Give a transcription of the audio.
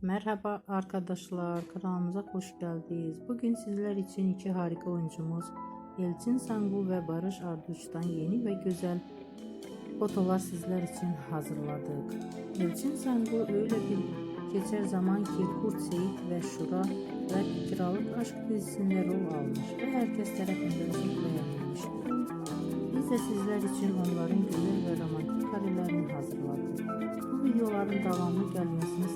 Merhaba arkadaşlar, kanalımıza hoş geldiniz. Bugün sizler için iki harika oyuncumuz Elçin Sangu ve Barış Arduç'tan yeni ve güzel fotolar sizler için hazırladık. Elçin Sangu öyle bir geçer zaman ki Kurt Seyit ve Şura ve Kiralık Aşk dizisinde rol almış ve herkes tarafından çok beğenilmiştir. Biz de sizler için onların güzel ve romantik karelerini hazırladık. Bu videoların devamlı gelmesini